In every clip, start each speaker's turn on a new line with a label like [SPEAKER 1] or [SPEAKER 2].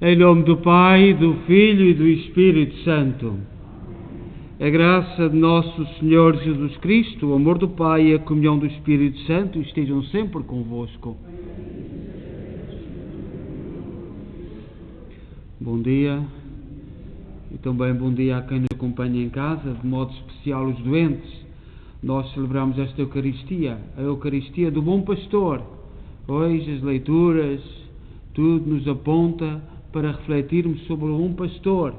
[SPEAKER 1] Em nome do Pai, do Filho e do Espírito Santo. A graça de nosso Senhor Jesus Cristo, o amor do Pai e a comunhão do Espírito Santo estejam sempre convosco. Bom dia e também bom dia a quem nos acompanha em casa, de modo especial os doentes. Nós celebramos esta Eucaristia, a Eucaristia do Bom Pastor. Hoje as leituras, tudo nos aponta para refletirmos sobre o Bom Pastor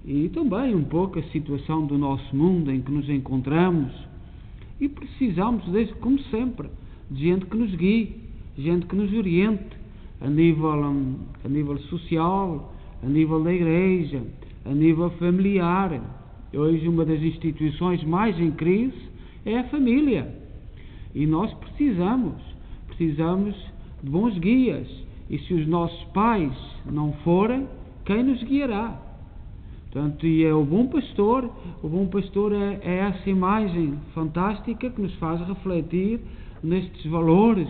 [SPEAKER 1] e também um pouco a situação do nosso mundo em que nos encontramos e precisamos, como sempre, de gente que nos guie, gente que nos oriente a nível social, a nível da igreja, a nível familiar. Hoje uma das instituições mais em crise é a família e nós precisamos de bons guias. E se os nossos pais não forem, quem nos guiará? Portanto, e é o Bom Pastor é essa imagem fantástica que nos faz refletir nestes valores,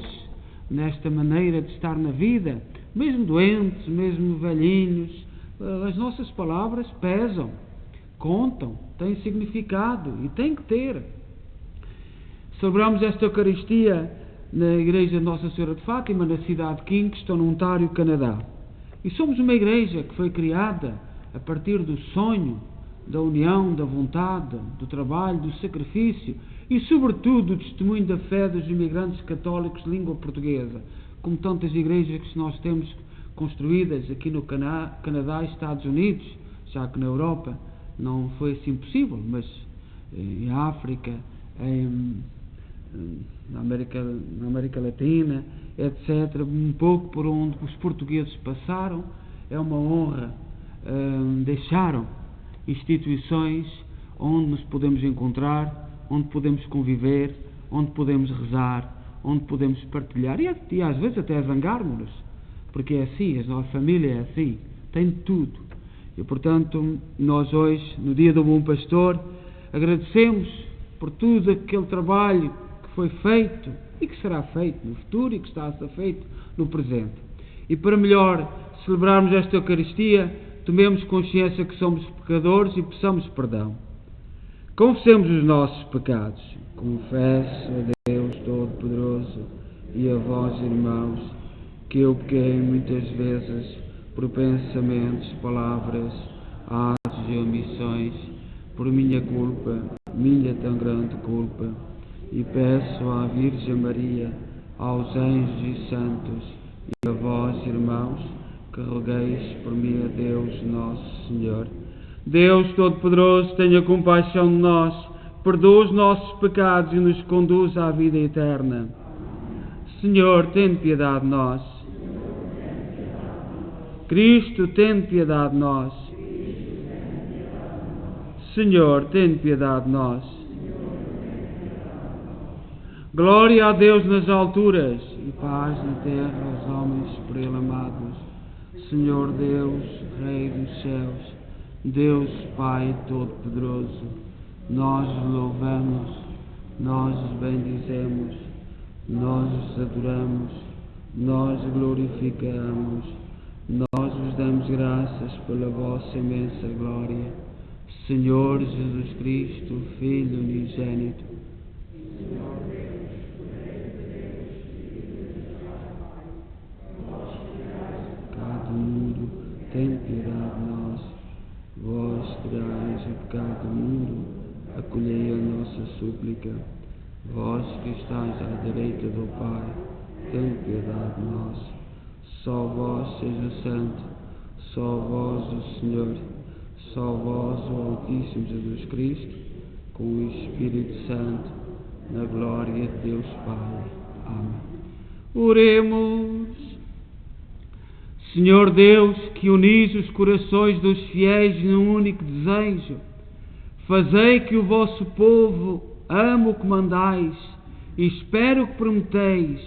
[SPEAKER 1] nesta maneira de estar na vida, mesmo doentes, mesmo velhinhos. As nossas palavras pesam, contam, têm significado e têm que ter. Celebramos esta Eucaristia na Igreja de Nossa Senhora de Fátima, na cidade de Kingston, no Ontário, Canadá. E somos uma igreja que foi criada a partir do sonho, da união, da vontade, do trabalho, do sacrifício e, sobretudo, do testemunho da fé dos imigrantes católicos de língua portuguesa, como tantas igrejas que nós temos construídas aqui no Canadá e Estados Unidos, já que na Europa não foi assim possível, mas em África, na América Latina, etc., um pouco por onde os portugueses passaram. É uma honra, deixaram instituições onde nos podemos encontrar, onde podemos conviver, onde podemos rezar, onde podemos partilhar e às vezes até zangarmos-nos, porque é assim, a nossa família é assim, tem de tudo. E portanto, nós hoje, no dia do Bom Pastor, agradecemos por tudo aquele trabalho foi feito e que será feito no futuro e que está a ser feito no presente. E para melhor celebrarmos esta Eucaristia, tomemos consciência que somos pecadores e peçamos perdão. Confessemos os nossos pecados. Confesso a Deus Todo-Poderoso e a vós, irmãos, que eu pequei muitas vezes por pensamentos, palavras, atos e omissões, por minha culpa, minha tão grande culpa. E peço à Virgem Maria, aos anjos e santos e a vós, irmãos, que rogueis por mim a Deus Nosso Senhor. Deus Todo-Poderoso, tenha compaixão de nós, perdoa os nossos pecados e nos conduz à vida eterna. Senhor, tem piedade de nós. Cristo, tem piedade de nós. Senhor, tem piedade de nós. Glória a Deus nas alturas e paz na terra aos homens por Ele amados. Senhor Deus, Rei dos céus, Deus Pai Todo-Poderoso, nós os louvamos, nós os bendizemos, nós os adoramos, nós os glorificamos, nós vos damos graças pela vossa imensa glória. Senhor Jesus Cristo, Filho unigênito, tem piedade de nós. Vós tirais o pecado do mundo, acolhei a nossa súplica. Vós que estáis à direita do Pai, tem piedade de nós. Só vós seja santo, só vós o Senhor, só vós o Altíssimo Jesus Cristo, com o Espírito Santo, na glória de Deus Pai. Amém. Oremos. Senhor Deus, que unis os corações dos fiéis num único desejo, fazei que o vosso povo ame o que mandais e espere o que prometeis,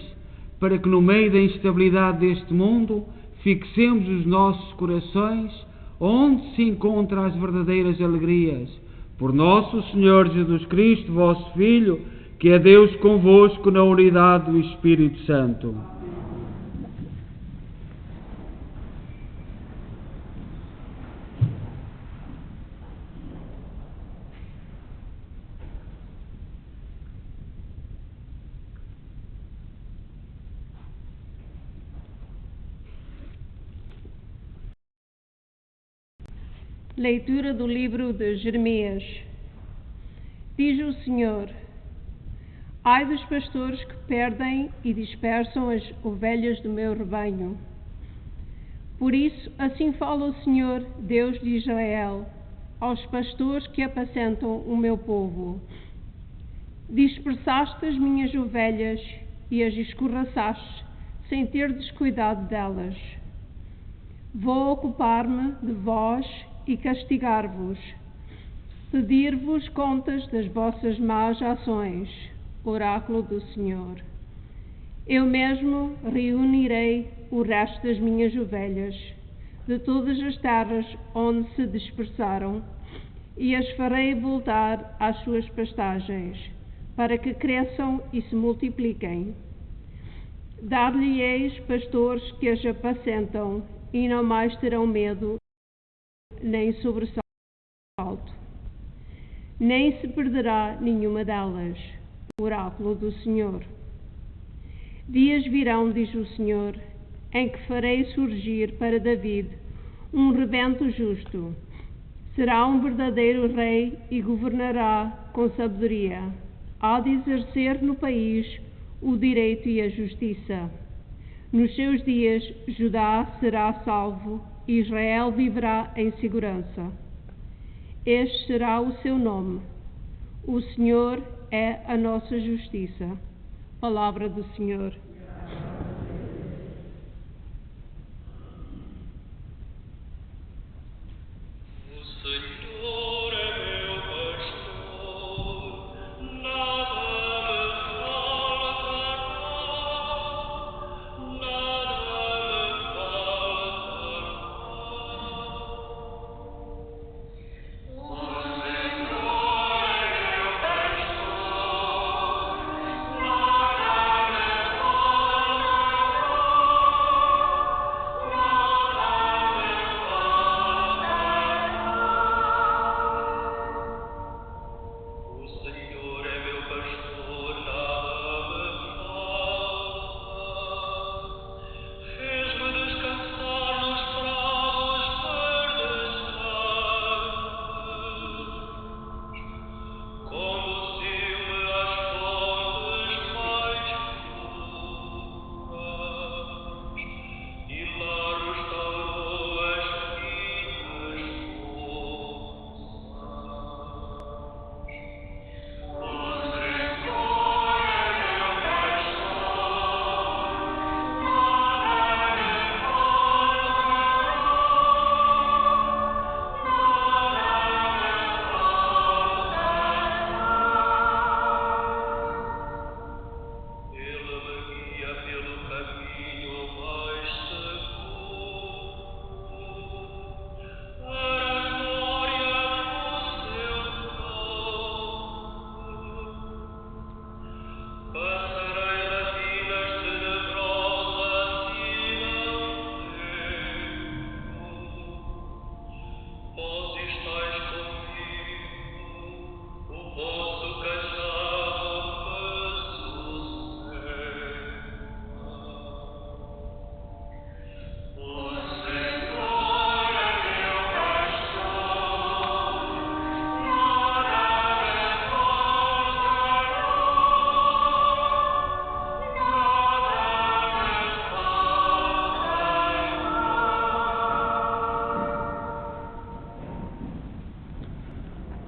[SPEAKER 1] para que no meio da instabilidade deste mundo fixemos os nossos corações onde se encontram as verdadeiras alegrias. Por nosso Senhor Jesus Cristo, vosso Filho, que é Deus convosco na unidade do Espírito Santo.
[SPEAKER 2] Leitura do livro de Jeremias. Diz o Senhor: ai dos pastores que perdem e dispersam as ovelhas do meu rebanho. Por isso, assim fala o Senhor, Deus de Israel, aos pastores que apacentam o meu povo: dispersaste as minhas ovelhas e as escorraçaste, sem ter descuidado delas. Vou ocupar-me de vós e castigar-vos, pedir-vos contas das vossas más ações, oráculo do Senhor. Eu mesmo reunirei o resto das minhas ovelhas, de todas as terras onde se dispersaram, e as farei voltar às suas pastagens, para que cresçam e se multipliquem. Dar-lhe-eis pastores que as apacentam, e não mais terão medo, nem sobressalto. Nem se perderá nenhuma delas, oráculo do Senhor. Dias virão, diz o Senhor, em que farei surgir para David um rebento justo. Será um verdadeiro rei e governará com sabedoria. Há de exercer no país o direito e a justiça. Nos seus dias, Judá será salvo e Israel viverá em segurança. Este será o seu nome. O Senhor é a nossa justiça. Palavra do Senhor.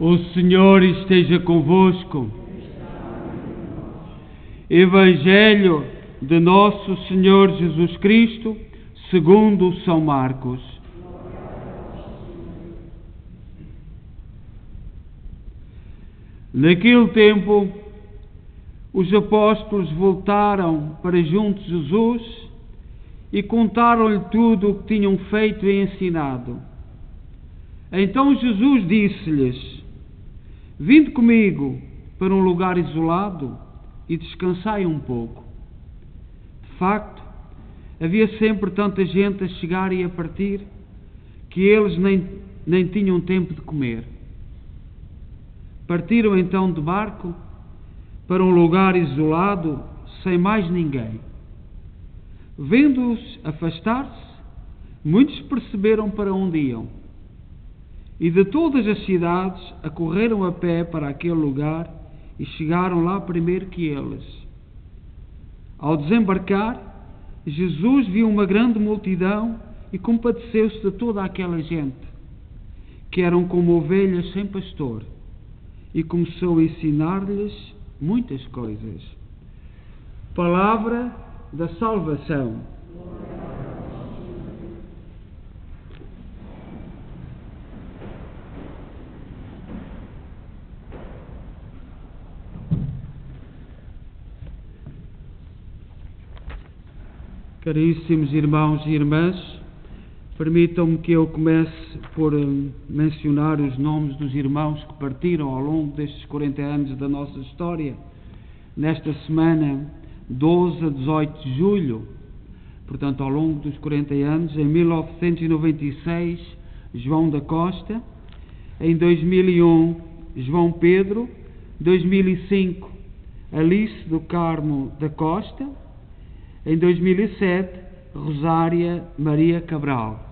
[SPEAKER 1] O Senhor esteja convosco. Evangelho de Nosso Senhor Jesus Cristo, segundo São Marcos. Naquele tempo, os apóstolos voltaram para junto de Jesus e contaram-lhe tudo o que tinham feito e ensinado. Então Jesus disse-lhes: vinde comigo para um lugar isolado e descansai um pouco. De facto, havia sempre tanta gente a chegar e a partir que eles nem tinham tempo de comer. Partiram então de barco para um lugar isolado, sem mais ninguém. Vendo-os afastar-se, muitos perceberam para onde iam. E de todas as cidades acorreram a pé para aquele lugar e chegaram lá primeiro que eles. Ao desembarcar, Jesus viu uma grande multidão e compadeceu-se de toda aquela gente, que eram como ovelhas sem pastor, e começou a ensinar-lhes muitas coisas. Palavra da salvação. Caríssimos irmãos e irmãs, permitam-me que eu comece por mencionar os nomes dos irmãos que partiram ao longo destes 40 anos da nossa história. Nesta semana, 12 a 18 de julho, portanto, ao longo dos 40 anos, em 1996, João da Costa, em 2001, João Pedro, 2005, Alice do Carmo da Costa, em 2007, Rosária Maria Cabral.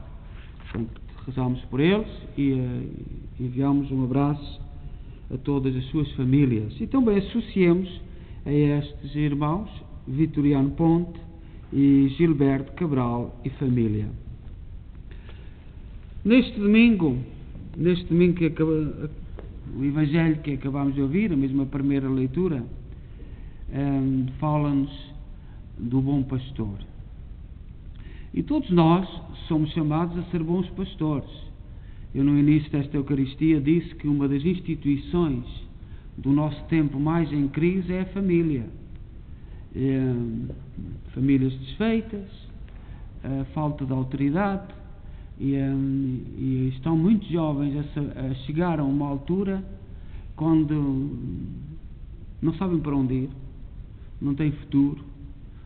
[SPEAKER 1] Portanto, rezamos por eles e enviamos um abraço a todas as suas famílias. E também associemos a estes irmãos Vitoriano Ponte e Gilberto Cabral e família. Neste domingo que o Evangelho que acabamos de ouvir, a mesma primeira leitura, fala-nos do bom pastor. E todos nós somos chamados a ser bons pastores. Eu, no início desta Eucaristia, disse que uma das instituições do nosso tempo mais em crise é a família. Famílias desfeitas, a falta de autoridade, e estão muito jovens a chegar a uma altura quando não sabem para onde ir, não têm futuro,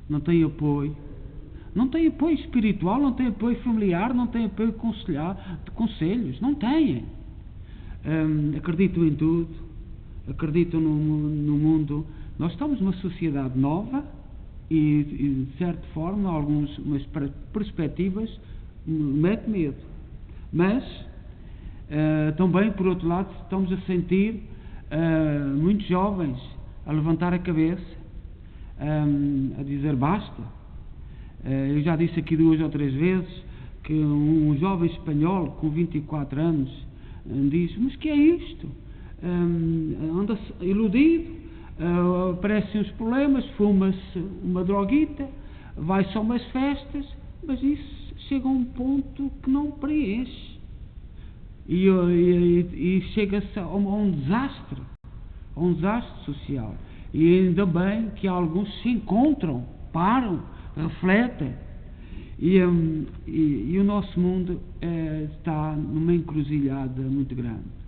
[SPEAKER 1] não têm apoio, não têm apoio espiritual, não têm apoio familiar, não têm apoio de conselhos, não têm. Acreditam em tudo, acreditam no mundo. Nós estamos numa sociedade nova e de certa forma, algumas perspectivas mete medo. Mas também, por outro lado, estamos a sentir muitos jovens a levantar a cabeça, a dizer basta. Eu já disse aqui 2 ou 3 vezes que um jovem espanhol com 24 anos diz: mas que é isto? Anda-se iludido, aparecem os problemas, fuma-se uma droguita, vai-se a umas festas, mas isso chega a um ponto que não preenche e chega-se a um desastre social. E ainda bem que alguns se encontram, param, refletem. E o nosso mundo está numa encruzilhada muito grande.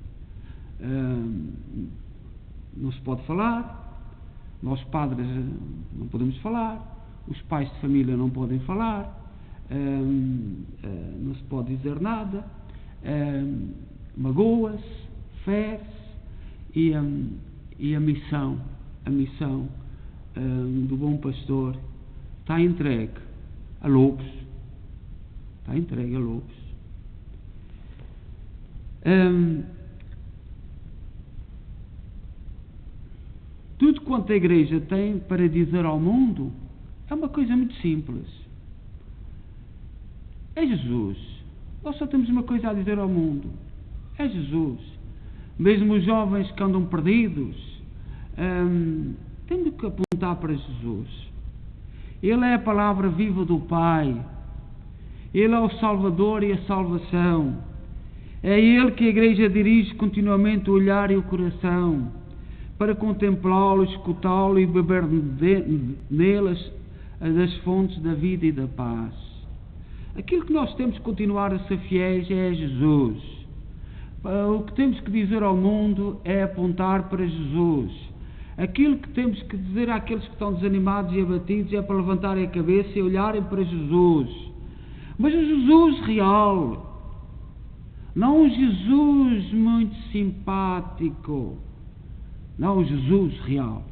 [SPEAKER 1] Não se pode falar, nós padres não podemos falar, os pais de família não podem falar, não se pode dizer nada, magoa-se, fere-se, e a missão do bom pastor está entregue a lobos. Tudo quanto a Igreja tem para dizer ao mundo é uma coisa muito simples. É Jesus. Nós só temos uma coisa a dizer ao mundo: é Jesus. Mesmo os jovens que andam perdidos, temos que apontar para Jesus. Ele é a palavra viva do Pai. Ele é o Salvador e a salvação. É Ele que a Igreja dirige continuamente o olhar e o coração para contemplá-lo, escutá-lo e beber nelas das fontes da vida e da paz. Aquilo que nós temos que continuar a ser fiéis é a Jesus. O que temos que dizer ao mundo é apontar para Jesus. Aquilo que temos que dizer àqueles que estão desanimados e abatidos é para levantarem a cabeça e olharem para Jesus. Mas o Jesus real, não o Jesus muito simpático, não, o Jesus real.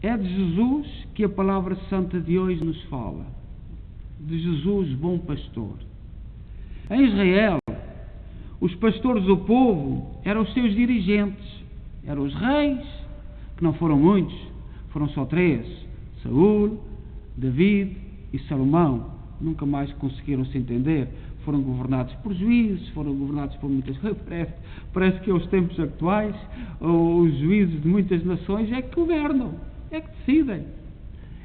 [SPEAKER 1] É de Jesus que a palavra santa de hoje nos fala. de Jesus, bom pastor. Em Israel, os pastores do povo eram os seus dirigentes, eram os reis, que não foram muitos, foram só 3, Saul, David e Salomão. Nunca mais conseguiram se entender, foram governados por juízes, foram governados por muitas coisas. Parece que aos tempos atuais os juízes de muitas nações é que governam, é que decidem.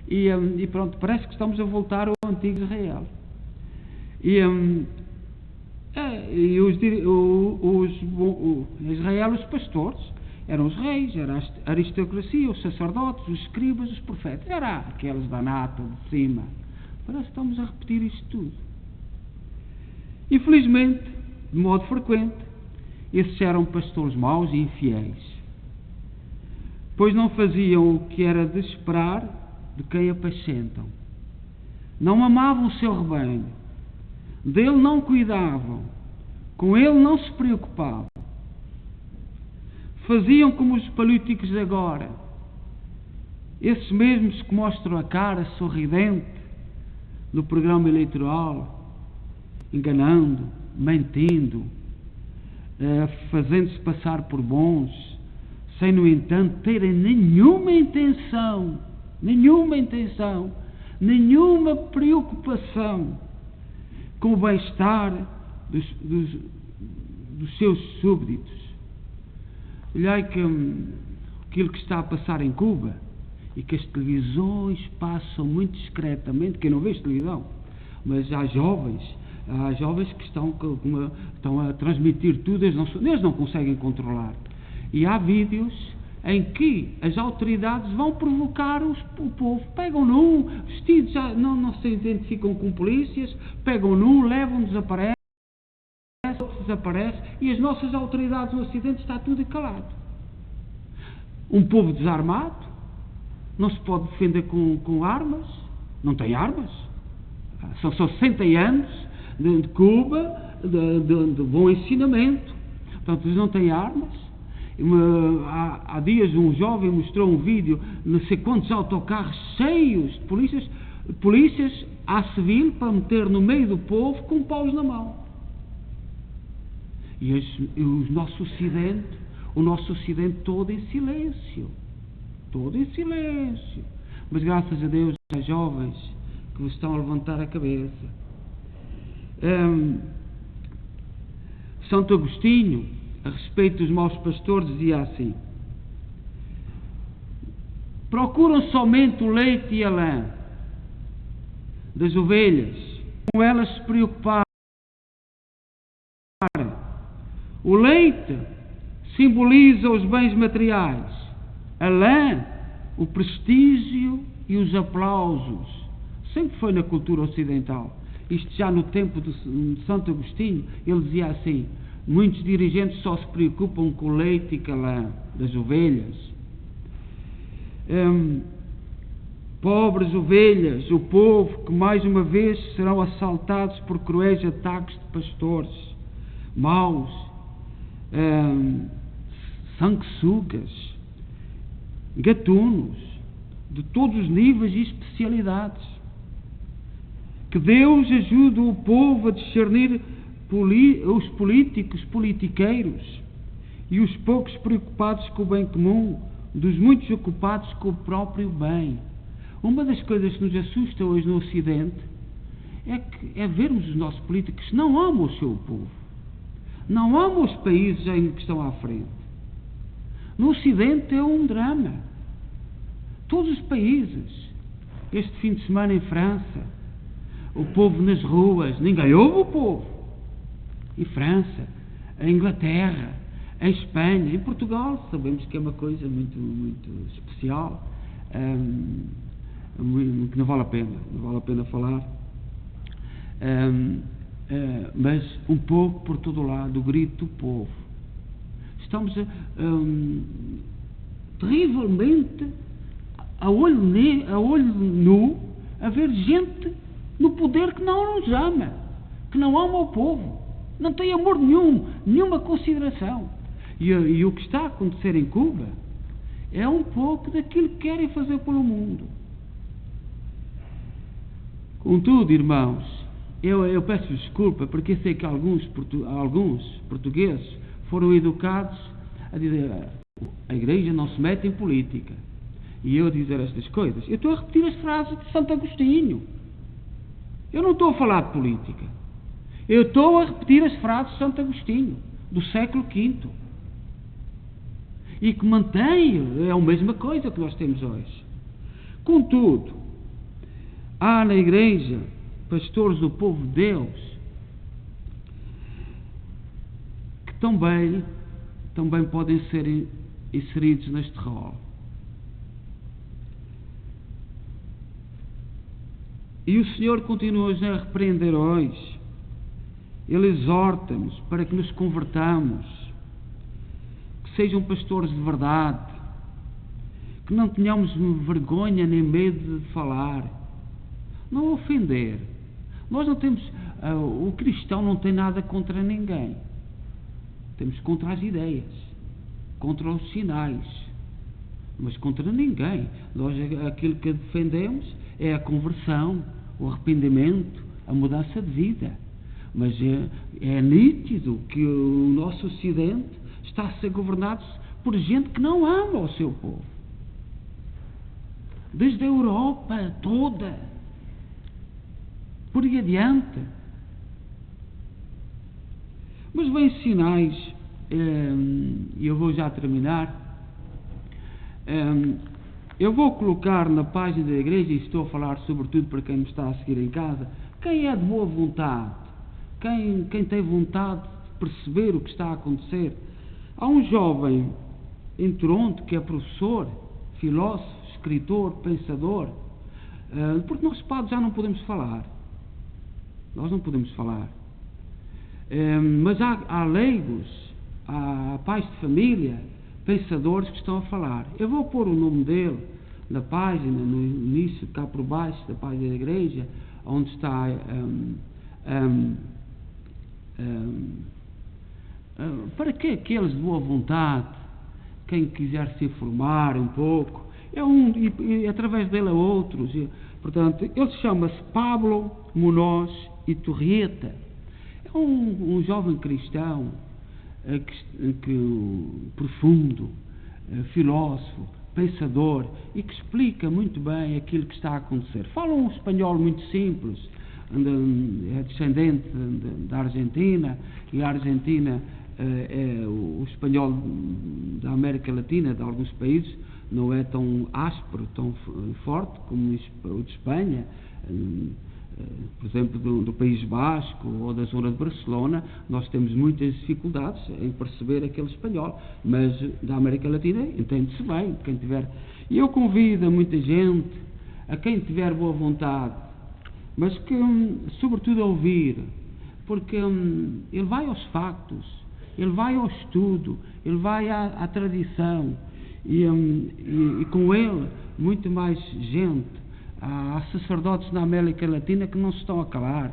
[SPEAKER 1] E pronto, parece que estamos a voltar ao antigo Israel. Em Israel os pastores eram os reis, era a aristocracia, os sacerdotes, os escribas, os profetas, era aqueles da nata de cima. Parece que estamos a repetir isto tudo. Infelizmente, de modo frequente, esses eram pastores maus e infiéis, pois não faziam o que era de esperar de quem apacentam. Não amavam o seu rebanho, dele não cuidavam, com ele não se preocupavam. Faziam como os políticos de agora, esses mesmos que mostram a cara sorridente no programa eleitoral, enganando, mentindo, fazendo-se passar por bons, sem, no entanto, terem nenhuma intenção, nenhuma preocupação com o bem-estar dos seus súbditos. Olhai que aquilo que está a passar em Cuba, e que as televisões passam muito discretamente, que eu não vejo televisão, mas há jovens que estão a transmitir tudo, eles não conseguem controlar. E há vídeos em que as autoridades vão provocar o povo, pegam num, vestidos, não se identificam com polícias, pegam num, levam, desaparece, e as nossas autoridades no Ocidente está tudo calado. Um povo desarmado, não se pode defender com armas, não tem armas. São 60 anos de Cuba, de bom ensinamento. Portanto, eles não têm armas. Há dias um jovem mostrou um vídeo, não sei quantos autocarros cheios de polícias à civil para meter no meio do povo com paus na mão. E o nosso Ocidente todo em silêncio. Mas graças a Deus há jovens que estão a levantar a cabeça. Santo Agostinho, a respeito dos maus pastores, dizia assim: procuram somente o leite e a lã das ovelhas, com elas se preocuparem. O leite simboliza os bens materiais, a lã, o prestígio e os aplausos. Sempre foi na cultura ocidental. Isto já no tempo de Santo Agostinho, ele dizia assim: muitos dirigentes só se preocupam com o leite e com a lã das ovelhas. Pobres ovelhas, o povo que mais uma vez serão assaltados por cruéis ataques de pastores maus, sanguessugas, gatunos, de todos os níveis e especialidades. Que Deus ajude o povo a discernir os políticos, politiqueiros, e os poucos preocupados com o bem comum, dos muitos ocupados com o próprio bem. Uma das coisas que nos assusta hoje no Ocidente é vermos os nossos políticos que não amam o seu povo, não amam os países em que estão à frente. No Ocidente é um drama. Todos os países. Este fim de semana em França, o povo nas ruas, ninguém ouve o povo. Em França, em Inglaterra, em Espanha, em Portugal, sabemos que é uma coisa muito, muito especial, que não vale a pena falar, mas um pouco por todo lado, o grito do povo. Estamos terrivelmente a olho nu a ver gente no poder que não nos ama, que não ama o povo, não tem amor nenhum, nenhuma consideração. E o que está a acontecer em Cuba é um pouco daquilo que querem fazer pelo mundo. Contudo, irmãos, eu peço desculpa, porque eu sei que alguns portugueses foram educados a dizer: a Igreja não se mete em política. E eu a dizer estas coisas. Eu estou a repetir as frases de Santo Agostinho. Eu não estou a falar de política. Eu estou a repetir as frases de Santo Agostinho, do século V. E que mantém, é a mesma coisa que nós temos hoje. Contudo, há na Igreja pastores do povo de Deus que também podem ser inseridos neste rol. E o Senhor continua-nos a repreender hoje. Ele exorta-nos para que nos convertamos, que sejam pastores de verdade, que não tenhamos vergonha nem medo de falar, não ofender. Nós não temos, o cristão não tem nada contra ninguém. Temos contra as ideias, contra os sinais, mas contra ninguém. Nós, aquilo que defendemos é a conversão, o arrependimento, a mudança de vida. Mas é nítido que o nosso Ocidente está a ser governado por gente que não ama o seu povo. Desde a Europa toda, por aí adiante. Mas vêm sinais, e eu vou já terminar. Eu vou colocar na página da igreja, e estou a falar sobretudo para quem me está a seguir em casa, quem é de boa vontade, quem tem vontade de perceber o que está a acontecer. Há um jovem em Toronto que é professor, filósofo, escritor, pensador, porque nós padres já não podemos falar. Nós não podemos falar. Mas há leigos, há pais de família, pensadores que estão a falar. Eu vou pôr o nome dele na página, no início, cá por baixo da página da igreja, onde está para que aqueles de boa vontade, quem quiser se informar um pouco, e através dele a outros. Portanto, ele chama-se Pablo Munoz Iturrieta. É um jovem cristão profundo, filósofo, pensador, e que explica muito bem aquilo que está a acontecer. Fala um espanhol muito simples, é descendente da Argentina, e a Argentina é o espanhol da América Latina, de alguns países, não é tão áspero, tão forte como o de Espanha. Por exemplo, do País Basco ou da zona de Barcelona, nós temos muitas dificuldades em perceber aquele espanhol, mas da América Latina entende-se bem, quem tiver. E eu convido a muita gente, a quem tiver boa vontade, mas que, sobretudo, a ouvir, porque ele vai aos factos, ele vai ao estudo, ele vai à tradição, e com ele, muito mais gente. Há sacerdotes na América Latina que não se estão a calar.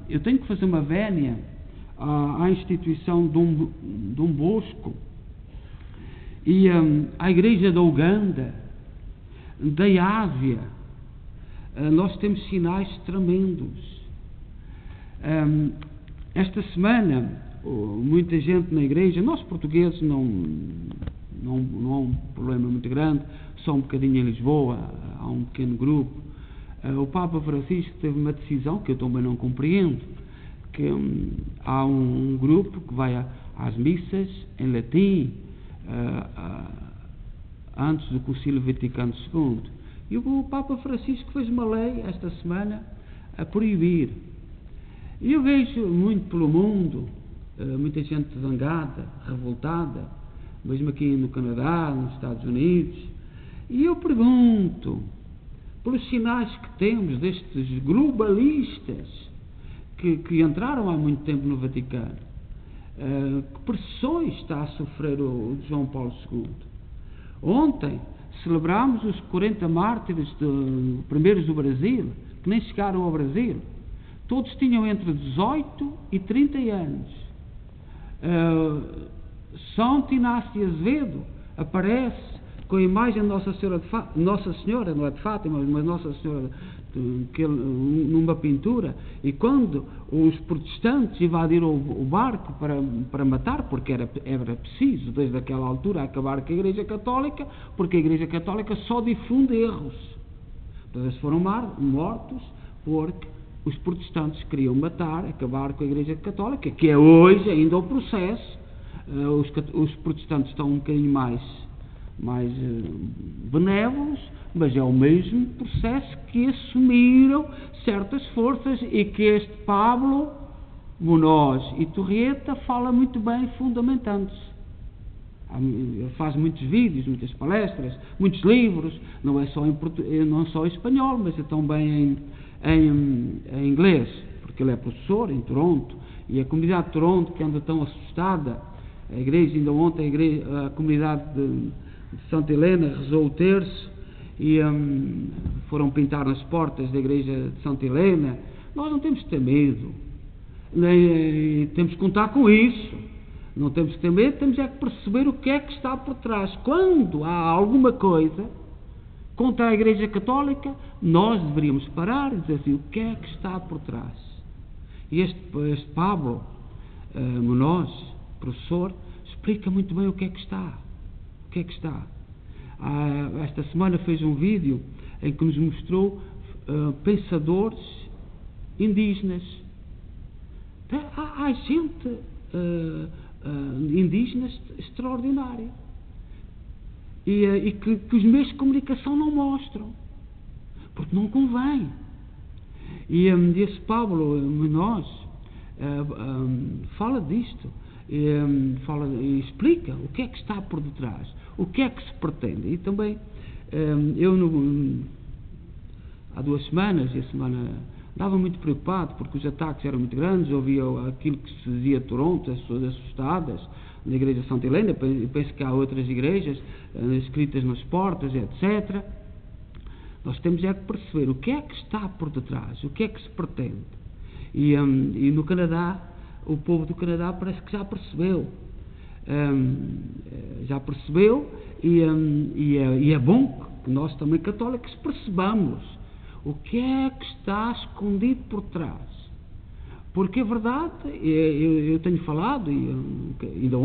[SPEAKER 1] Eu tenho que fazer uma vénia à instituição Dom Bosco e à Igreja da Uganda, da Ásia. Nós temos sinais tremendos. Esta semana, muita gente na igreja, nós portugueses não há um problema muito grande, só um bocadinho em Lisboa, há um pequeno grupo. O Papa Francisco teve uma decisão que eu também não compreendo, que há um grupo que vai às missas em latim antes do Concílio Vaticano II, e o Papa Francisco fez uma lei esta semana a proibir. E eu vejo muito pelo mundo, muita gente zangada, revoltada, mesmo aqui no Canadá, nos Estados Unidos. E eu pergunto, pelos sinais que temos destes globalistas que entraram há muito tempo no Vaticano, que pressões está a sofrer o João Paulo II? Ontem celebramos os 40 mártires primeiros do Brasil, que nem chegaram ao Brasil. Todos tinham entre 18 e 30 anos. São Inácio de Azevedo aparece com a imagem de Nossa Senhora, não é de Fátima, mas Nossa Senhora, numa pintura, e quando os protestantes invadiram o barco para matar, porque era preciso, desde aquela altura, acabar com a Igreja Católica, porque a Igreja Católica só difunde erros. Então eles foram mortos porque os protestantes queriam acabar com a Igreja Católica, que é hoje ainda o processo. Os protestantes estão um bocadinho mais benévolos, mas é o mesmo processo que assumiram certas forças e que este Pablo Munoz e Torrieta fala muito bem, fundamentando-se. Ele faz muitos vídeos, muitas palestras, muitos livros, não só em espanhol, mas também em inglês, porque ele é professor em Toronto, e a comunidade de Toronto, que anda tão assustada, a igreja, ainda ontem a comunidade de Santa Helena rezou o terço e foram pintar nas portas da igreja de Santa Helena. Nós não temos que ter medo, nem temos que contar com isso. Não temos que ter medo, temos é que perceber o que é que está por trás. Quando há alguma coisa contra a Igreja Católica, nós deveríamos parar e dizer assim, o que é que está por trás? E este Pablo Munoz, professor, explica muito bem o que é que está. O que é que está. Esta semana fez um vídeo em que nos mostrou pensadores indígenas. Há gente indígenas extraordinária e que os meios de comunicação não mostram, porque não convém. E esse Pablo Munoz fala disto, e explica o que é que está por detrás, o que é que se pretende. E também há 2 semanas, e a semana estava muito preocupado porque os ataques eram muito grandes, ouvia aquilo que se dizia de Toronto, as pessoas assustadas na igreja de Santa Helena, penso que há outras igrejas escritas nas portas, etc. Nós temos é que perceber o que é que está por detrás, o que é que se pretende. E no Canadá, o povo do Canadá parece que já percebeu. E é bom que nós também católicos percebamos o que é que está escondido por trás. Porque a verdade, eu tenho falado, ainda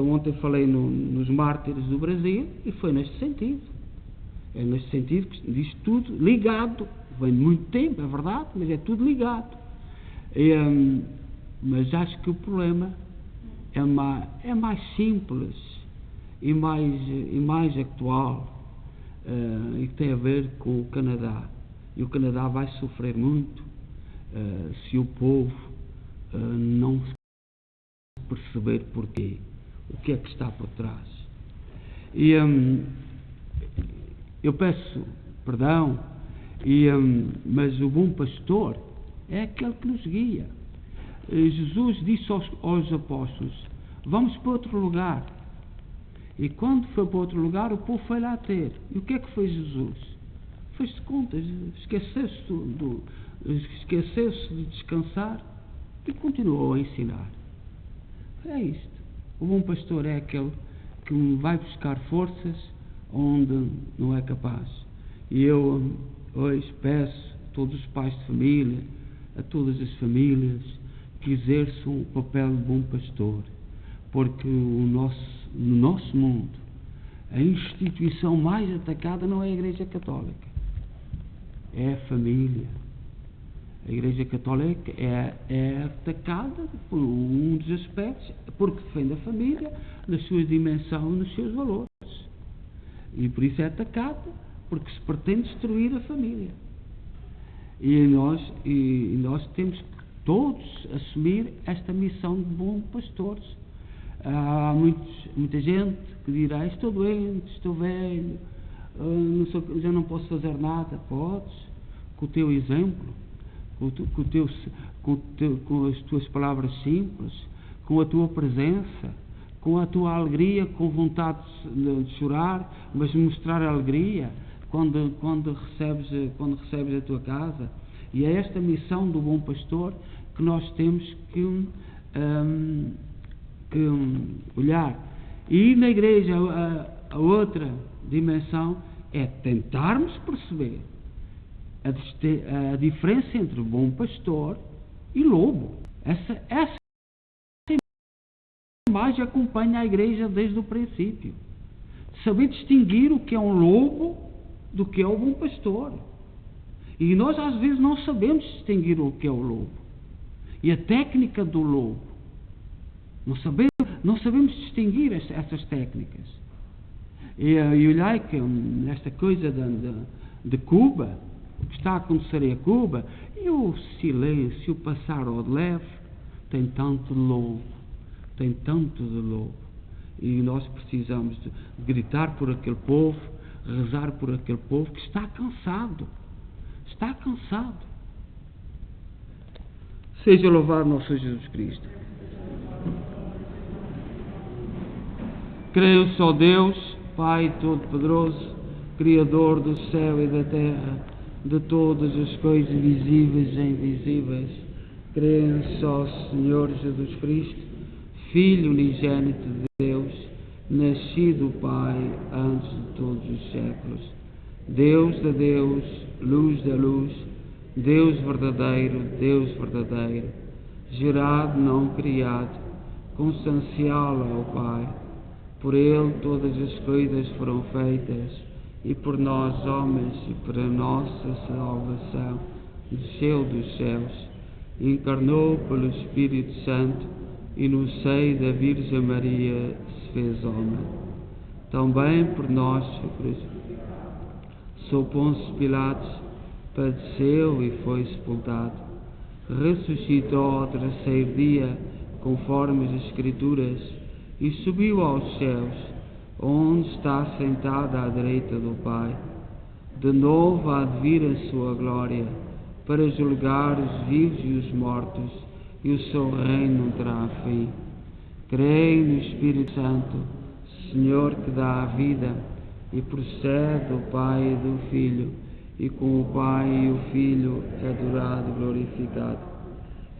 [SPEAKER 1] ontem falei nos mártires do Brasil, e foi neste sentido. É neste sentido que diz tudo ligado. Vem de muito tempo, é verdade, mas é tudo ligado. Mas acho que o problema é mais simples e mais atual, e que tem a ver com o Canadá. E o Canadá vai sofrer muito se o povo não perceber porquê, o que é que está por trás. E eu peço perdão, mas o bom pastor é aquele que nos guia. Jesus disse aos apóstolos, vamos para outro lugar. E quando foi para outro lugar, o povo foi lá ter. E o que é que fez Jesus? Fez-se contas, esqueceu-se de descansar e continuou a ensinar. É isto. O bom pastor é aquele que vai buscar forças onde não é capaz. E eu hoje peço a todos os pais de família, a todas as famílias, que exerçam o papel de bom pastor, porque no nosso mundo a instituição mais atacada não é a Igreja Católica, é a família. A Igreja Católica é atacada por um dos aspectos, porque defende a família na sua dimensão e nos seus valores, e por isso é atacada, porque se pretende destruir a família. E nós temos que todos assumir esta missão de bons pastores. Há muita gente que dirá, estou doente, estou velho, já não posso fazer nada. Podes, com o teu exemplo, com as tuas palavras simples, com a tua presença, com a tua alegria, com vontade de chorar, mas mostrar a alegria quando recebes a tua casa. E é esta missão do bom pastor que nós temos que olhar. E na igreja, a outra dimensão é tentarmos perceber a diferença entre bom pastor e lobo. Essa imagem acompanha a igreja desde o princípio. Saber distinguir o que é um lobo do que é o bom pastor. E nós às vezes não sabemos distinguir o que é o lobo. E a técnica do lobo. Não sabemos distinguir essas técnicas. E olhai que nesta coisa de Cuba, o que está a acontecer em Cuba, e o silêncio, o passar ao de leve, tem tanto de lobo. Tem tanto de lobo. E nós precisamos de gritar por aquele povo, rezar por aquele povo que está cansado. Está cansado. Seja louvado nosso Jesus Cristo. Creio só Deus, Pai Todo-Poderoso, Criador do céu e da terra, de todas as coisas visíveis e invisíveis. Creio só Senhor Jesus Cristo, Filho unigênito de Deus, nascido Pai antes de todos os séculos. Deus de Deus, luz da luz, Deus verdadeiro, gerado, não criado, consubstancial ao Pai. Por Ele todas as coisas foram feitas, e por nós homens, e para nossa salvação, desceu dos céus, encarnou pelo Espírito Santo, e no seio da Virgem Maria se fez homem. Também por nós sob Pôncio Pilatos, padeceu e foi sepultado. Ressuscitou ao terceiro dia, conforme as Escrituras, e subiu aos céus, onde está sentado à direita do Pai. De novo há de vir a sua glória, para julgar os vivos e os mortos, e o seu reino não terá fim. Creio no Espírito Santo, Senhor que dá a vida, e procede do Pai e do Filho, e com o Pai e o Filho é adorado e glorificado.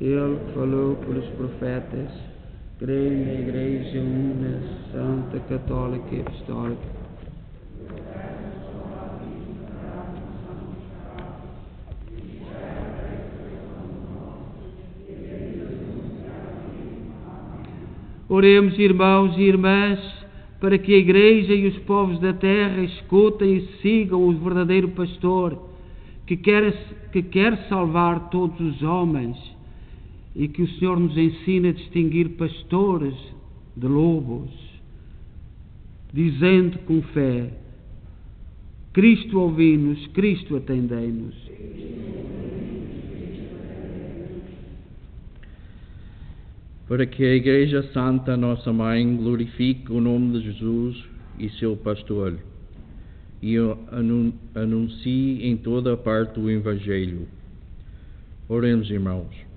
[SPEAKER 1] Ele falou pelos profetas. Creio na Igreja Una, Santa, Católica e Apostólica. Oremos, irmãos e irmãs, para que a Igreja e os povos da terra escutem e sigam o verdadeiro pastor, que quer salvar todos os homens, e que o Senhor nos ensine a distinguir pastores de lobos, dizendo com fé: Cristo ouvi-nos, Cristo atendei-nos.
[SPEAKER 3] Para que a Igreja Santa, nossa Mãe, glorifique o nome de Jesus e seu pastor, e anuncie em toda a parte o Evangelho. Oremos, irmãos.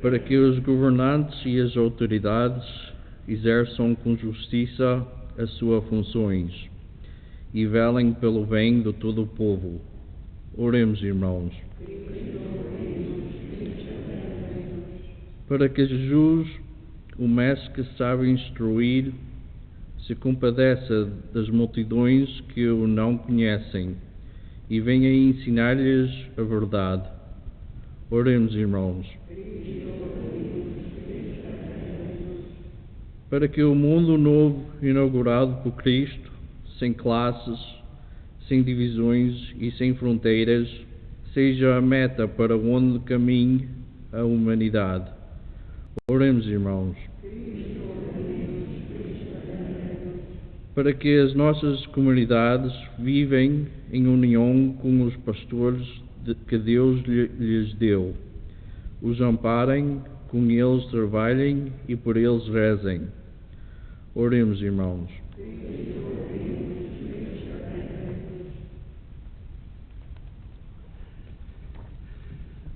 [SPEAKER 3] Para que os governantes e as autoridades exerçam com justiça as suas funções e velem pelo bem de todo o povo. Oremos, irmãos. Para que Jesus, o Mestre que sabe instruir, se compadeça das multidões que o não conhecem e venha ensinar-lhes a verdade. Oremos, irmãos. Para que o mundo novo inaugurado por Cristo, sem classes, sem divisões e sem fronteiras, seja a meta para onde caminhe a humanidade. Oremos, irmãos. Para que as nossas comunidades vivem em união com os pastores que Deus lhes deu, os amparem, com eles trabalhem e por eles rezem. Oremos, irmãos.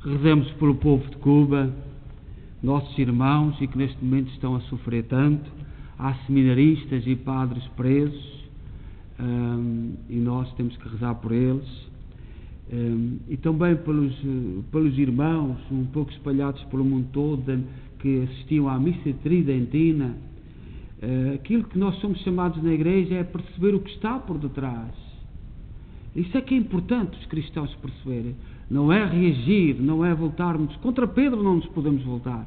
[SPEAKER 1] Rezemos pelo povo de Cuba, nossos irmãos, e que neste momento estão a sofrer tanto. Há seminaristas e padres presos, e nós temos que rezar por eles, e também pelos irmãos um pouco espalhados pelo mundo todo, que assistiam à missa tridentina, Aquilo que nós somos chamados na igreja é perceber o que está por detrás. Isso é que é importante os cristãos perceberem. Não é reagir, não é voltarmos. Contra Pedro não nos podemos voltar.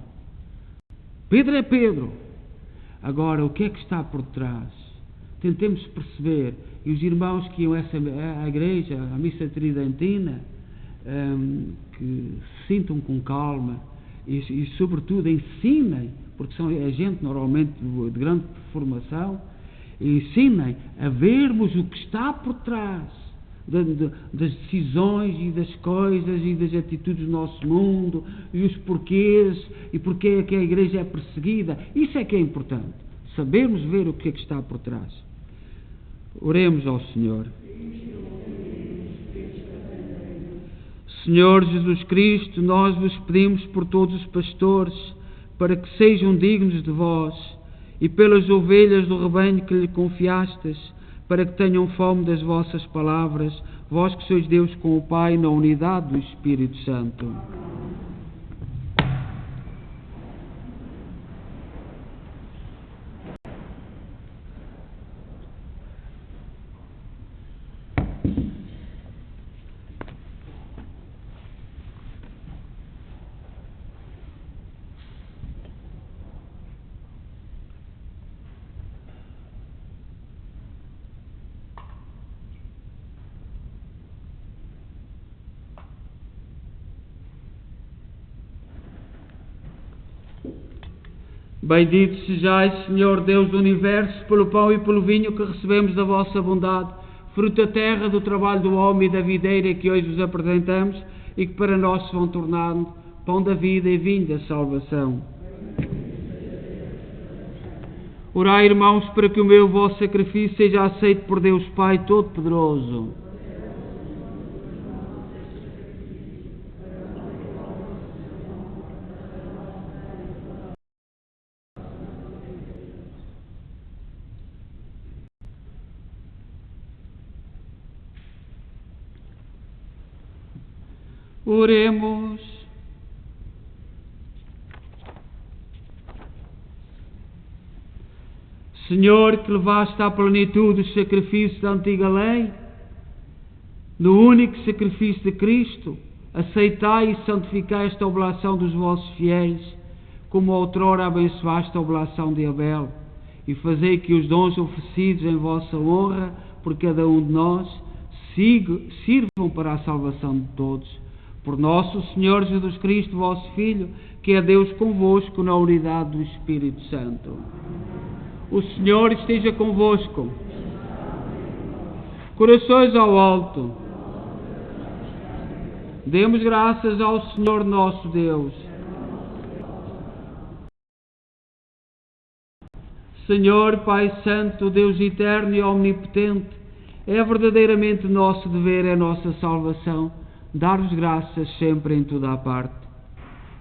[SPEAKER 1] Pedro é Pedro. Agora, o que é que está por detrás? Tentemos perceber. E os irmãos que iam à igreja, à missa tridentina, que se sintam com calma e sobretudo, ensinem, porque é gente normalmente de grande formação, ensinem a vermos o que está por trás das decisões e das coisas e das atitudes do nosso mundo e os porquês e porque é que a igreja é perseguida. Isso é que é importante, sabermos ver o que é que está por trás. Oremos ao Senhor. Senhor Jesus Cristo, nós vos pedimos por todos os pastores, para que sejam dignos de vós, e pelas ovelhas do rebanho que lhe confiastes, para que tenham fome das vossas palavras, vós que sois Deus com o Pai, na unidade do Espírito Santo. Bendito sejais, Senhor Deus do Universo, pelo pão e pelo vinho que recebemos da vossa bondade, fruto da terra, do trabalho do homem e da videira que hoje vos apresentamos e que para nós se vão tornando pão da vida e vinho da salvação. Orai, irmãos, para que o meu vosso sacrifício seja aceito por Deus Pai Todo-Poderoso. Oremos. Senhor, que levaste à plenitude os sacrifícios da antiga lei, no único sacrifício de Cristo, aceitai e santificai esta oblação dos vossos fiéis, como outrora abençoaste a oblação de Abel, e fazei que os dons oferecidos em vossa honra por cada um de nós sirvam para a salvação de todos. Por nosso Senhor Jesus Cristo, vosso Filho, que é Deus convosco na unidade do Espírito Santo. O Senhor esteja convosco. Corações ao alto. Demos graças ao Senhor nosso Deus. Senhor, Pai Santo, Deus eterno e omnipotente, é verdadeiramente nosso dever, é nossa salvação, dar-vos graças sempre em toda a parte.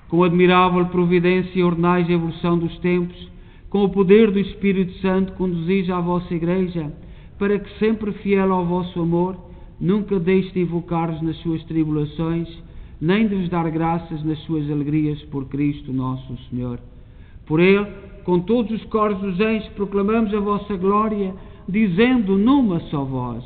[SPEAKER 1] Com admirável providência ordenais a evolução dos tempos, com o poder do Espírito Santo conduzis à vossa Igreja, para que sempre fiel ao vosso amor, nunca deixe de invocar-vos nas suas tribulações, nem de vos dar graças nas suas alegrias por Cristo nosso Senhor. Por Ele, com todos os coros dos anjos, proclamamos a vossa glória, dizendo numa só voz: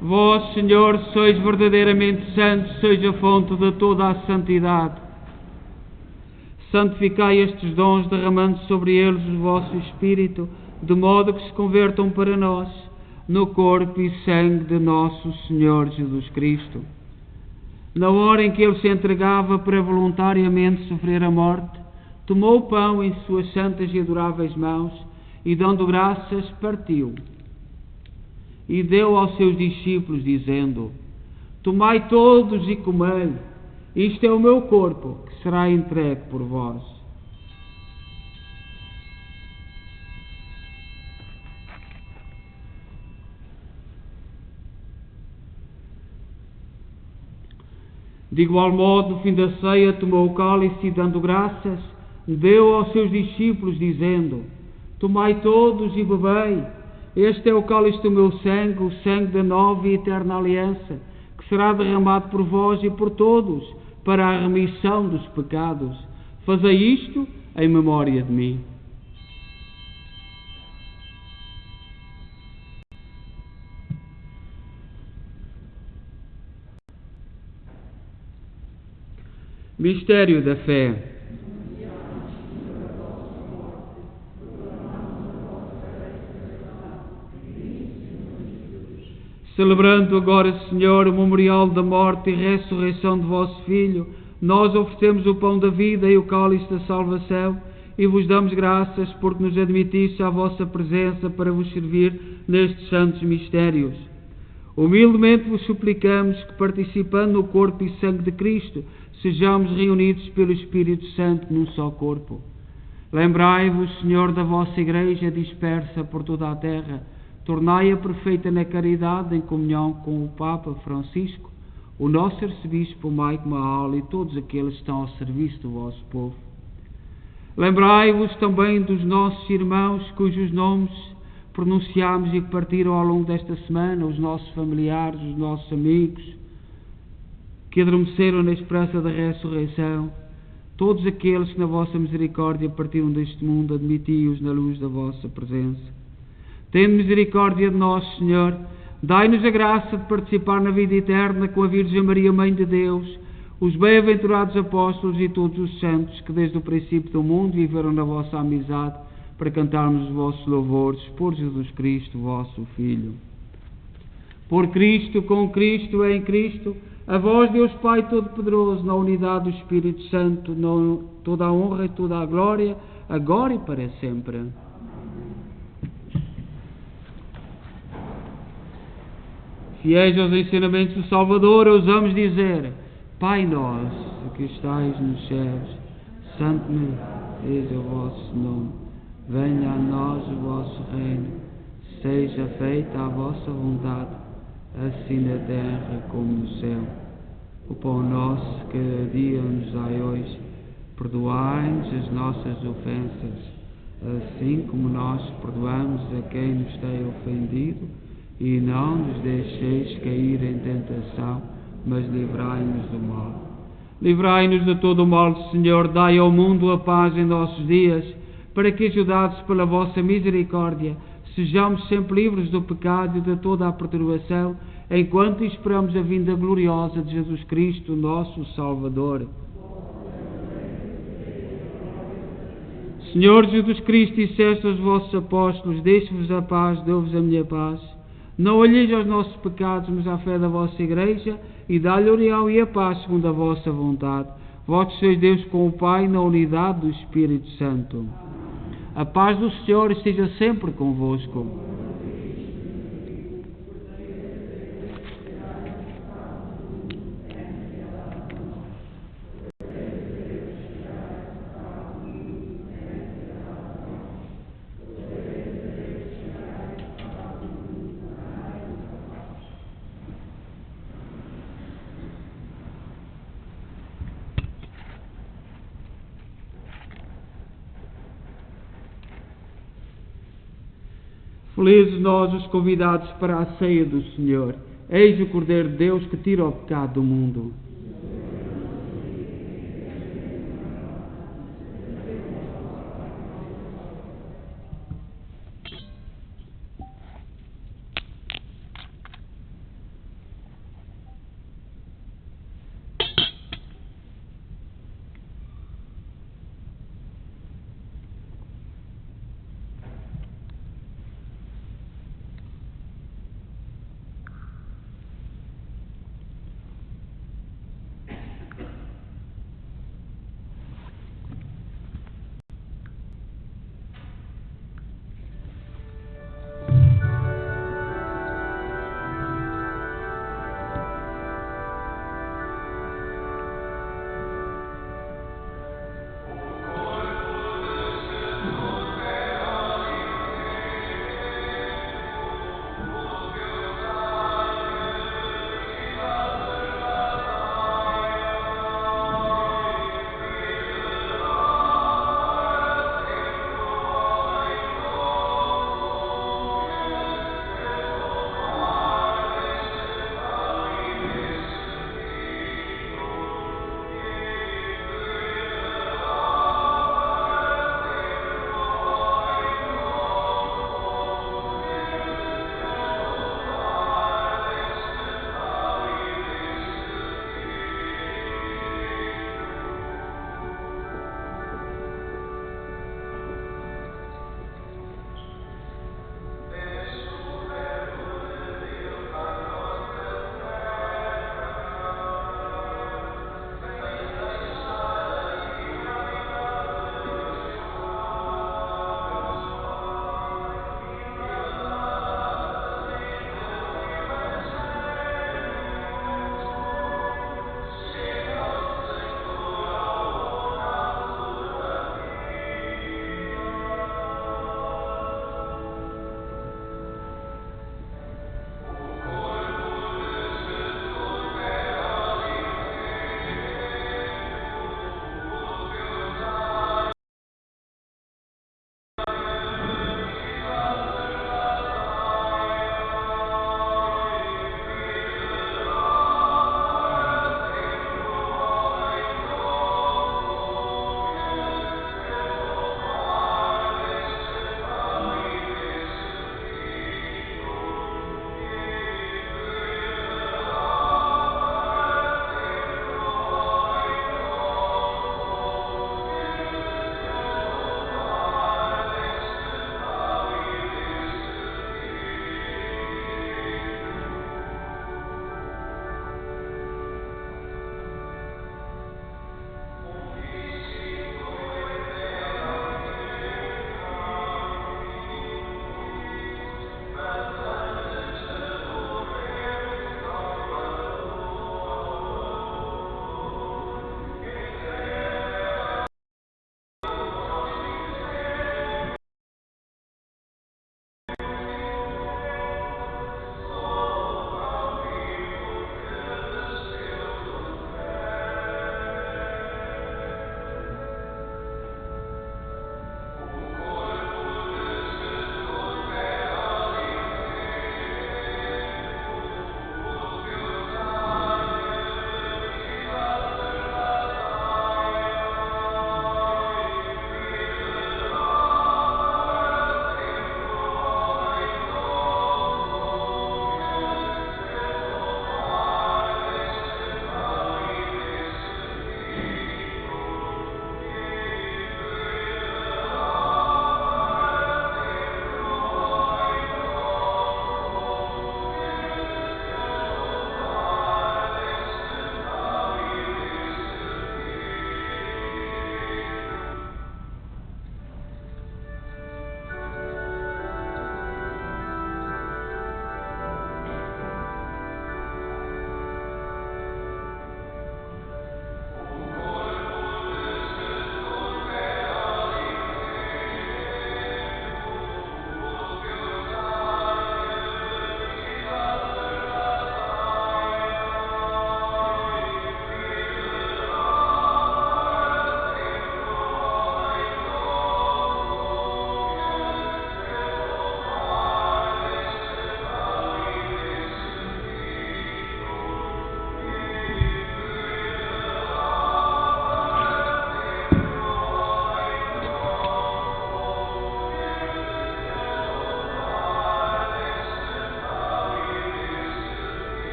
[SPEAKER 1] Vós, Senhor, sois verdadeiramente santos, sois a fonte de toda a santidade. Santificai estes dons, derramando sobre eles o vosso Espírito, de modo que se convertam para nós, no corpo e sangue de nosso Senhor Jesus Cristo. Na hora em que Ele se entregava para voluntariamente sofrer a morte, tomou o pão em suas santas e adoráveis mãos e, dando graças, partiu. E deu aos seus discípulos, dizendo: Tomai todos e comei, isto é o meu corpo, que será entregue por vós. De igual modo, no fim da ceia, tomou o cálice e, dando graças, deu aos seus discípulos, dizendo: tomai todos e bebei, este é o cálice do meu sangue, o sangue da nova e eterna aliança, que será derramado por vós e por todos, para a remissão dos pecados. Fazei isto em memória de mim. Mistério da fé. Celebrando agora, Senhor, o memorial da morte e ressurreição de vosso Filho, nós oferecemos o pão da vida e o cálice da salvação e vos damos graças porque nos admitiste à vossa presença para vos servir nestes santos mistérios. Humildemente vos suplicamos que, participando no corpo e sangue de Cristo, sejamos reunidos pelo Espírito Santo num só corpo. Lembrai-vos, Senhor, da vossa Igreja dispersa por toda a terra. Tornai-a perfeita na caridade, em comunhão com o Papa Francisco, o nosso arcebispo Mike Mahal e todos aqueles que estão ao serviço do vosso povo. Lembrai-vos também dos nossos irmãos cujos nomes pronunciámos e que partiram ao longo desta semana, os nossos familiares, os nossos amigos, que adormeceram na esperança da ressurreição, todos aqueles que na vossa misericórdia partiram deste mundo, admiti-os na luz da vossa presença. Tende misericórdia de nós, Senhor, dai-nos a graça de participar na vida eterna com a Virgem Maria, Mãe de Deus, os bem-aventurados apóstolos e todos os santos que desde o princípio do mundo viveram na vossa amizade, para cantarmos os vossos louvores por Jesus Cristo, vosso Filho. Por Cristo, com Cristo, em Cristo, a vós, Deus Pai Todo-Poderoso, na unidade do Espírito Santo, toda a honra e toda a glória, agora e para sempre. Fiéis aos ensinamentos do Salvador, ousamos dizer: Pai nosso, que estais nos céus, santificado seja o vosso nome. Venha a nós o vosso reino. Seja feita a vossa vontade, assim na terra como no céu. O pão nosso que cada dia nos dai hoje. Perdoai-nos as nossas ofensas, assim como nós perdoamos a quem nos tem ofendido. E não nos deixeis cair em tentação, mas livrai-nos do mal. Livrai-nos de todo o mal, Senhor, dai ao mundo a paz em nossos dias, para que, ajudados pela vossa misericórdia, sejamos sempre livres do pecado e de toda a perturbação, enquanto esperamos a vinda gloriosa de Jesus Cristo, nosso Salvador. Senhor Jesus Cristo, disseste aos vossos apóstolos: deixo-vos a paz, dou-vos a minha paz. Não olheis aos nossos pecados, mas à fé da vossa Igreja, e dá-lhe a união e a paz segundo a vossa vontade. Vós sois Deus com o Pai, na unidade do Espírito Santo. A paz do Senhor esteja sempre convosco. Felizes nós, os convidados para a ceia do Senhor. Eis o Cordeiro de Deus que tira o pecado do mundo.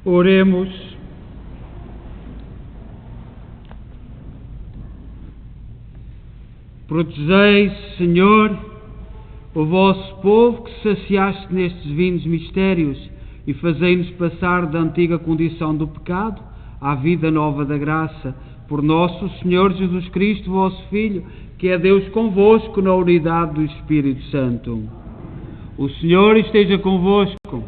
[SPEAKER 1] Oremos. Protegei, Senhor, o vosso povo que saciaste nestes divinos mistérios e fazei-nos passar da antiga condição do pecado à vida nova da graça, por nosso Senhor Jesus Cristo, vosso Filho, que é Deus convosco na unidade do Espírito Santo. O Senhor esteja convosco.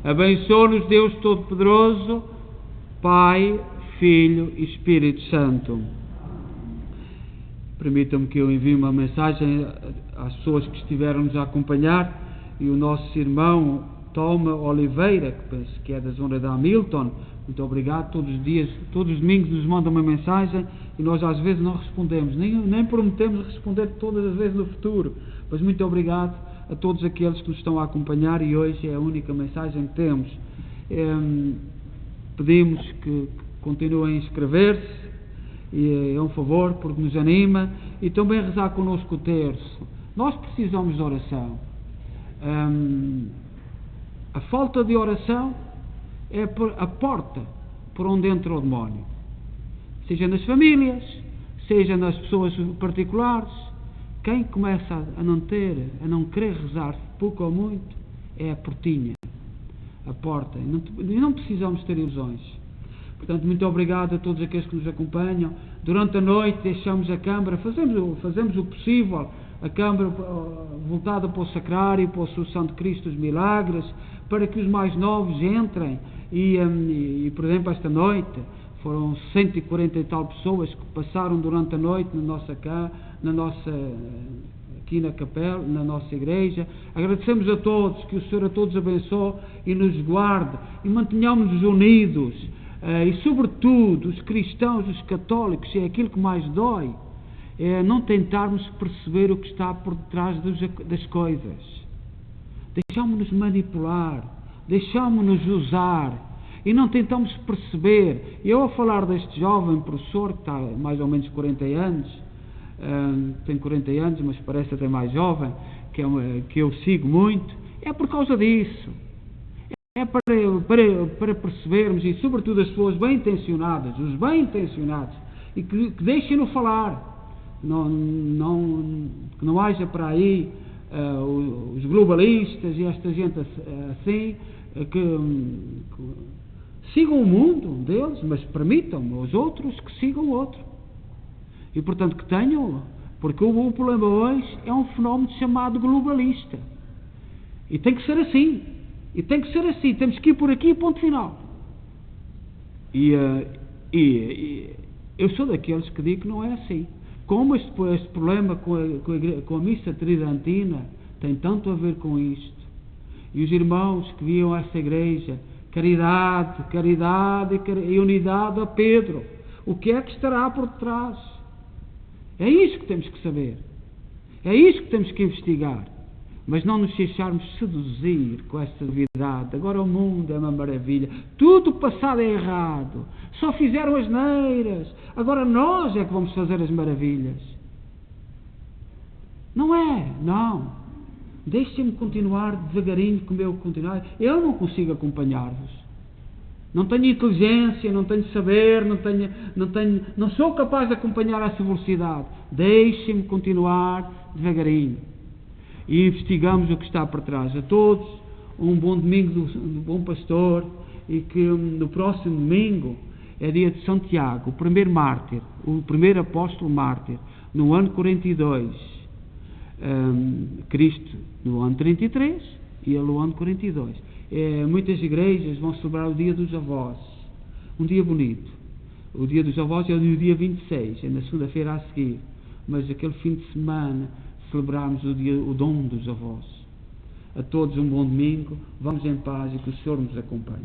[SPEAKER 1] Abençoe-nos Deus Todo-Poderoso, Pai, Filho e Espírito Santo. Permitam-me que eu envie uma mensagem às pessoas que estiveram-nos a acompanhar, e o nosso irmão Toma Oliveira, que penso que é da zona de Hamilton. Muito obrigado. Todos os dias, todos os domingos nos manda uma mensagem e nós às vezes não respondemos, nem prometemos responder todas as vezes no futuro, mas muito obrigado a todos aqueles que nos estão a acompanhar, e hoje é a única mensagem que temos. Pedimos que continuem a inscrever-se, e é um favor porque nos anima, e também rezar connosco o terço. Nós precisamos de oração. A falta de oração é a porta por onde entra o demónio, seja nas famílias, seja nas pessoas particulares. Quem começa a não querer rezar pouco ou muito, é a portinha, a porta, e não precisamos ter ilusões. Portanto, muito obrigado a todos aqueles que nos acompanham. Durante a noite deixamos a Câmara, fazemos o possível, a Câmara voltada para o Sacrário, para a Assunção de Cristo dos Milagres, para que os mais novos entrem. E por exemplo, esta noite foram 140 e tal pessoas que passaram durante a noite aqui na capela, na nossa igreja. Agradecemos a todos, que o Senhor a todos abençoe e nos guarde, e mantenhamos-nos unidos. E sobretudo os cristãos, os católicos, é aquilo que mais dói, é não tentarmos perceber o que está por detrás das coisas. Deixámos-nos manipular, deixámos-nos usar e não tentamos perceber. Eu, a falar deste jovem professor que está mais ou menos 40 anos, tem 40 anos, mas parece até mais jovem, que eu sigo muito, é por causa disso. É para percebermos, e sobretudo as pessoas bem-intencionadas, os bem-intencionados, e que deixem-no falar, que não haja para aí os globalistas e esta gente assim, que sigam o mundo deles, mas permitam aos outros que sigam o outro. E portanto que tenham, porque o problema hoje é um fenómeno chamado globalista, e tem que ser assim. E tem que ser assim, temos que ir por aqui, ponto final. E eu sou daqueles que digo que não é assim. Como este problema com a missa tridentina tem tanto a ver com isto, e os irmãos que viam essa igreja, caridade e unidade a Pedro, o que é que estará por detrás? É isso que temos que saber, é isso que temos que investigar. Mas não nos deixarmos seduzir com esta novidade. Agora o mundo é uma maravilha. Tudo passado é errado. Só fizeram as neiras. Agora nós é que vamos fazer as maravilhas. Não é, não. Deixem-me continuar devagarinho como eu continuar. Eu não consigo acompanhar-vos. Não tenho inteligência, não tenho saber, não sou capaz de acompanhar essa velocidade. Deixem-me continuar devagarinho. E investigamos o que está por trás. A todos, um bom domingo do Bom Pastor, e que no próximo domingo é dia de São Tiago, o primeiro mártir, o primeiro apóstolo mártir, no ano 42. Cristo no ano 33 e ele no ano 42. Muitas igrejas vão celebrar o dia dos avós, um dia bonito. O dia dos avós é no dia 26, é na segunda-feira a seguir, mas aquele fim de semana celebramos o dom dos avós. A todos um bom domingo, vamos em paz e que o Senhor nos acompanhe.